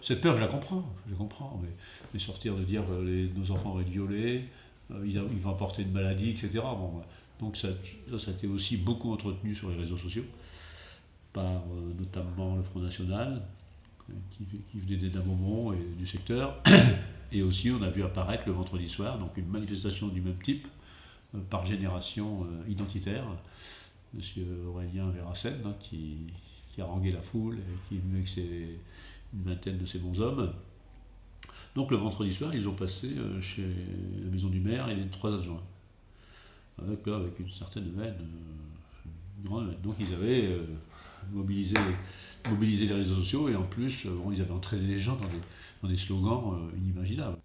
cette peur, je la comprends, mais sortir de dire nos enfants vont être violés, ils vont apporter une maladie, etc. Bon, donc ça a été aussi beaucoup entretenu sur les réseaux sociaux, par notamment le Front National, qui venait d'un moment et du secteur. Et aussi, on a vu apparaître le vendredi soir, donc une manifestation du même type, par génération identitaire. Monsieur Aurélien Véracène, hein, qui a harangué la foule et qui est venu avec une vingtaine de ses bons hommes. Donc le vendredi soir, ils ont passé chez la maison du maire et les 3 adjoints. Avec une certaine veine, une grande veine. Donc ils avaient mobilisé les réseaux sociaux et en plus, ils avaient entraîné les gens dans des slogans inimaginables.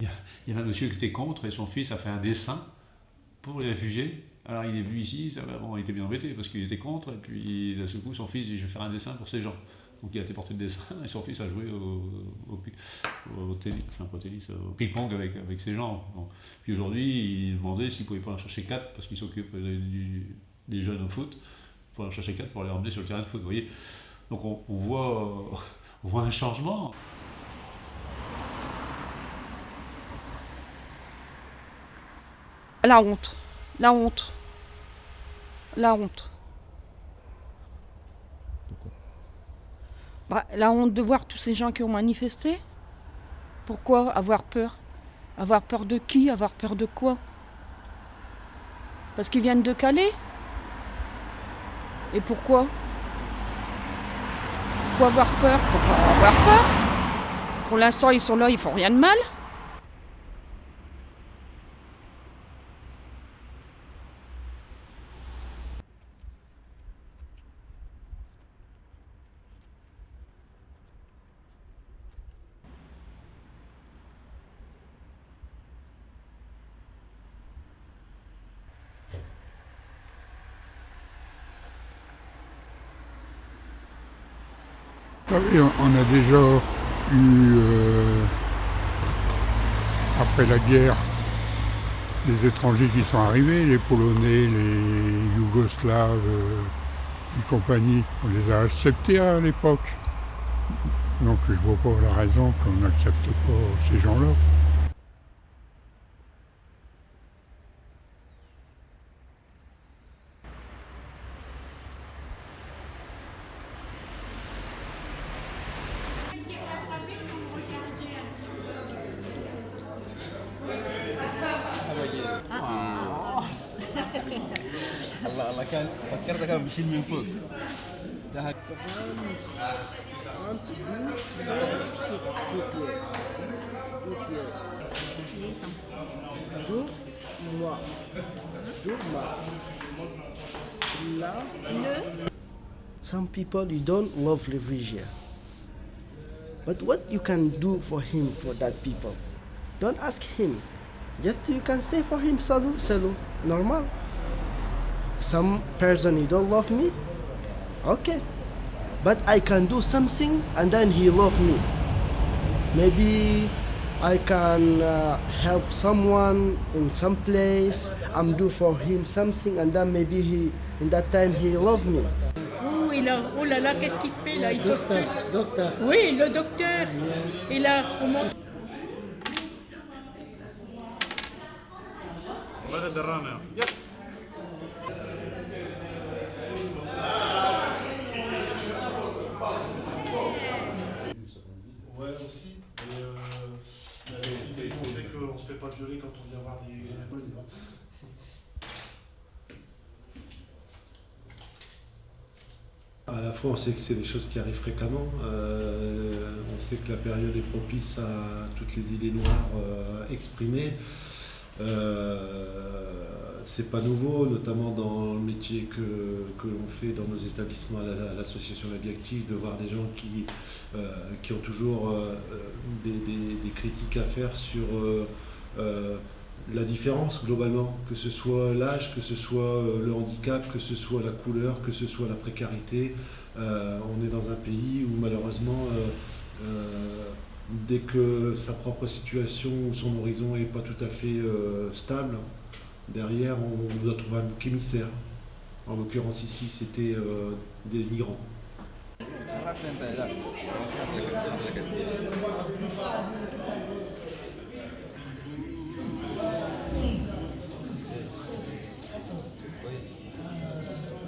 Il y avait un monsieur qui était contre et son fils a fait un dessin pour les réfugiés. Alors il est venu ici, il était bien embêté parce qu'il était contre, et puis d'un seul coup son fils dit je vais faire un dessin pour ces gens. Donc il a été porté le dessin et son fils a joué au ping-pong avec ces gens. Bon. Puis aujourd'hui il demandait s'il ne pouvait pas en chercher 4 parce qu'il s'occupe des jeunes au foot, pour en chercher 4 pour les emmener sur le terrain de foot. Vous voyez. Donc on voit un changement. La honte, la honte, la honte. Pourquoi ? La honte de voir tous ces gens qui ont manifesté. Pourquoi avoir peur ? Avoir peur de qui ? Avoir peur de quoi ? Parce qu'ils viennent de Calais ? Et pourquoi ? Pourquoi avoir peur ? Faut pas avoir peur. Pour l'instant, ils sont là, ils font rien de mal. On a déjà eu, après la guerre, les étrangers qui sont arrivés, les Polonais, les Yougoslaves et compagnie. On les a acceptés à l'époque. Donc je ne vois pas la raison qu'on n'accepte pas ces gens-là. الله كان فكرته كان بيشيل من فوق. Some people you don't love refugees, but what you can do for him, for that people, don't ask him. Just you can say for him, salut, salut, normal. Some person he don't love me, okay, but I can do something and then he love me. Maybe I can help someone in some place. I'm do for him something and then maybe he, in that time he love me. Oh là là, qu'est-ce qu'il fait là? Il Docteur. Oui, le docteur. Et là, on monte. Ouais, aussi. Et montrer qu'on se fait pas violer quand on vient voir des polices. À la fois, on sait que c'est des choses qui arrivent fréquemment. On sait que la période est propice à toutes les idées noires exprimées. C'est pas nouveau, notamment dans le métier que l'on fait dans nos établissements à l'association La Vie Active, de voir des gens qui ont toujours des critiques à faire sur la différence globalement, que ce soit l'âge, que ce soit le handicap, que ce soit la couleur, que ce soit la précarité. On est dans un pays où malheureusement, dès que sa propre situation ou son horizon n'est pas tout à fait stable, derrière on doit trouver un bouc émissaire. En l'occurrence ici, c'était des migrants.